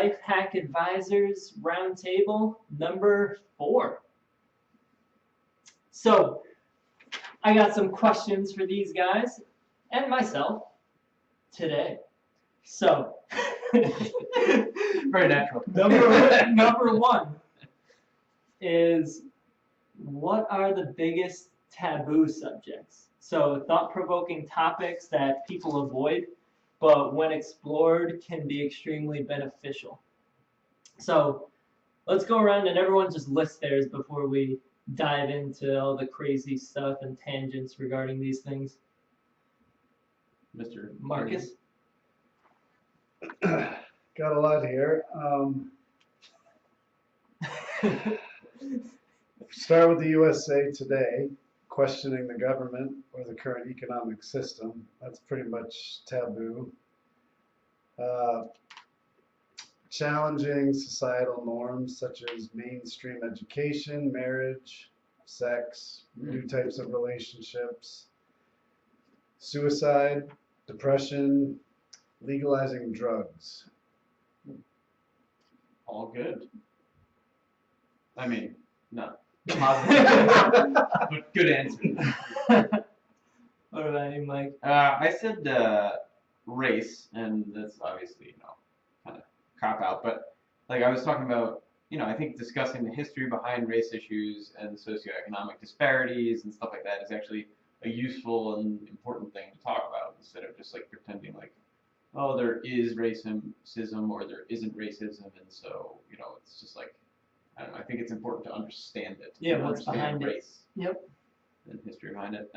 Lifehack Advisors Roundtable number 4. So, I got some questions for these guys and myself today. So, very natural. Number 1 is, what are the biggest taboo subjects? So, thought-provoking topics that people avoid, but when explored can be extremely beneficial. So, let's go around and everyone just list theirs before we dive into all the crazy stuff and tangents regarding these things. Mr. Marcus? Got a lot here. Start with the USA Today, questioning the government or the current economic system. That's pretty much taboo. Challenging societal norms such as mainstream education, marriage, sex, new types of relationships, suicide, depression, legalizing drugs. All good. I mean, no. Positive, but good answer. What about you, Mike? I said race, and that's obviously, kind of cop out, but like I was talking about, I think discussing the history behind race issues and socioeconomic disparities and stuff like that is actually a useful and important thing to talk about instead of just like pretending like, oh, there is racism or there isn't racism, and so, it's just like, I don't know, I think it's important to understand it. Yeah, what's behind race. it. Yep. And history behind it.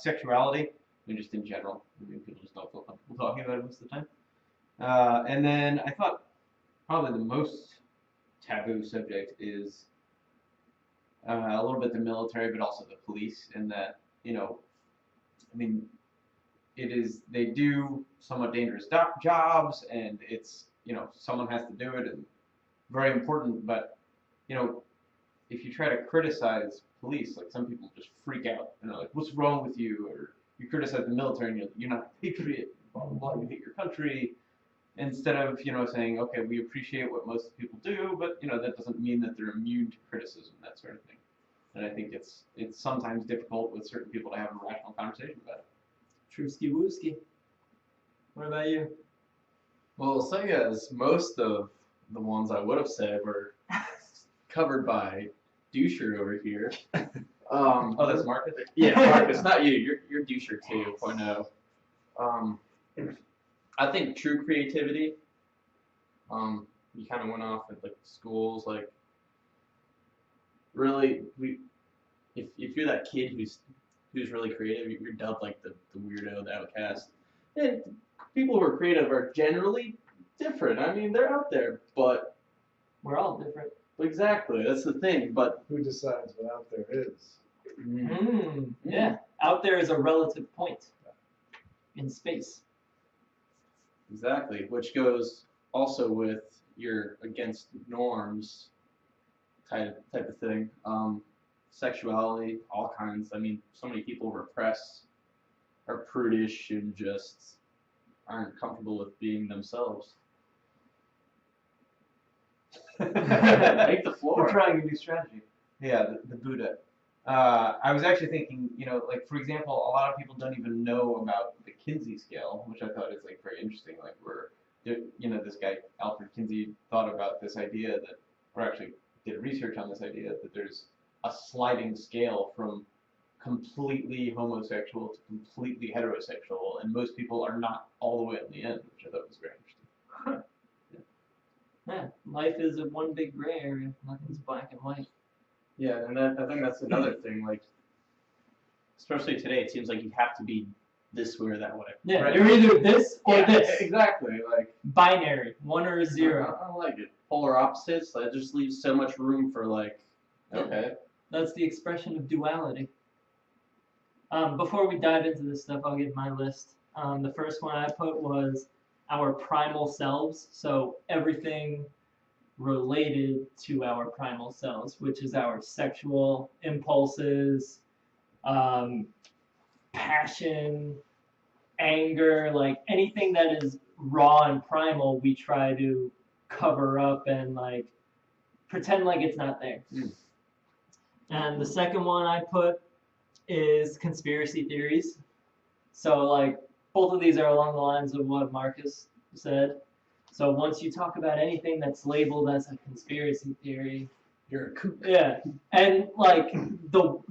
Sexuality, just in general. I mean, people just don't feel comfortable talking about it most of the time. And then I thought probably the most taboo subject is a little bit the military, but also the police, in that, they do somewhat dangerous jobs, and it's, someone has to do it, and very important, but, if you try to criticize police, like some people just freak out, like, what's wrong with you? Or you criticize the military and you're not a patriot, blah, blah, blah, you hate your country. Instead of, saying, okay, we appreciate what most people do, but, that doesn't mean that they're immune to criticism, that sort of thing. And I think it's sometimes difficult with certain people to have a rational conversation about it. Truski wooski. What about you? Well, seeing as most of the ones I would have said were covered by Doucher over here. Oh, that's Marcus? Yeah, Marcus, not you. You're Doucher 2.0. I think true creativity. You kind of went off at like schools, like really, if you're that kid who's really creative, you're dubbed like the weirdo, the outcast. And people who are creative are generally different. I mean, they're out there, but we're all different. Exactly, that's the thing. But who decides what out there is? Yeah, out there is a relative point in space. Exactly, which goes also with your against norms type of thing. Sexuality, all kinds. I mean, so many people repress, are prudish, and just aren't comfortable with being themselves. Take the floor. We're trying a new strategy. Yeah, the Buddha. I was actually thinking, like, for example, a lot of people don't even know about the Kinsey scale, which I thought is, like, very interesting. Like, where, this guy, Alfred Kinsey, thought about this idea that, or actually did research on this idea that there's a sliding scale from completely homosexual to completely heterosexual, and most people are not all the way on the end, which I thought was very interesting. Huh. Yeah, life is a one big gray area. Nothing's black and white. Yeah, and I think that's another thing. Like, especially today, it seems like you have to be this way or that way. Yeah, right? You're either this or this. Exactly. Like binary, 1 or 0. I don't like it. Polar opposites. That just leaves so much room for like. Okay. That's the expression of duality. Before we dive into this stuff, I'll give my list. The first one I put was our primal selves, so everything related to our primal selves, which is our sexual impulses, passion, anger, like anything that is raw and primal, we try to cover up and like pretend like it's not there. Mm. And the second one I put is conspiracy theories. So like both of these are along the lines of what Marcus said. So once you talk about anything that's labeled as a conspiracy theory, You're a kook. yeah, and like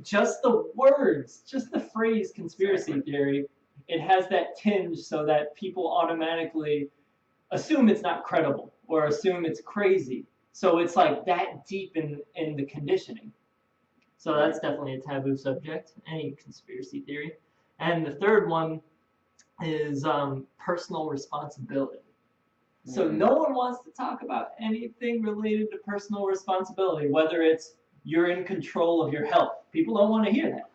just the words, just the phrase conspiracy theory, it has that tinge so that people automatically assume it's not credible or assume it's crazy. So it's like that deep in the conditioning. So that's definitely a taboo subject, any conspiracy theory. And the third one is personal responsibility. So no one wants to talk about anything related to personal responsibility, whether it's you're in control of your health. People don't want to hear that.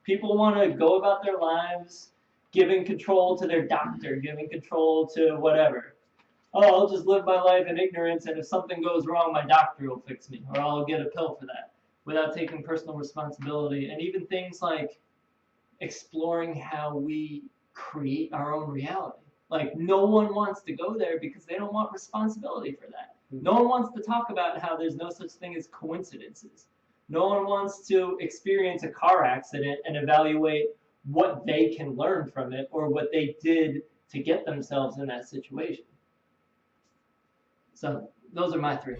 People want to go about their lives giving control to their doctor, giving control to whatever. Oh, I'll just live my life in ignorance, and if something goes wrong, my doctor will fix me, or I'll get a pill for that, without taking personal responsibility. And even things like exploring how we create our own reality. Like, no one wants to go there because they don't want responsibility for that. No one wants to talk about how there's no such thing as coincidences. No one wants to experience a car accident and evaluate what they can learn from it or what they did to get themselves in that situation. So those are my three.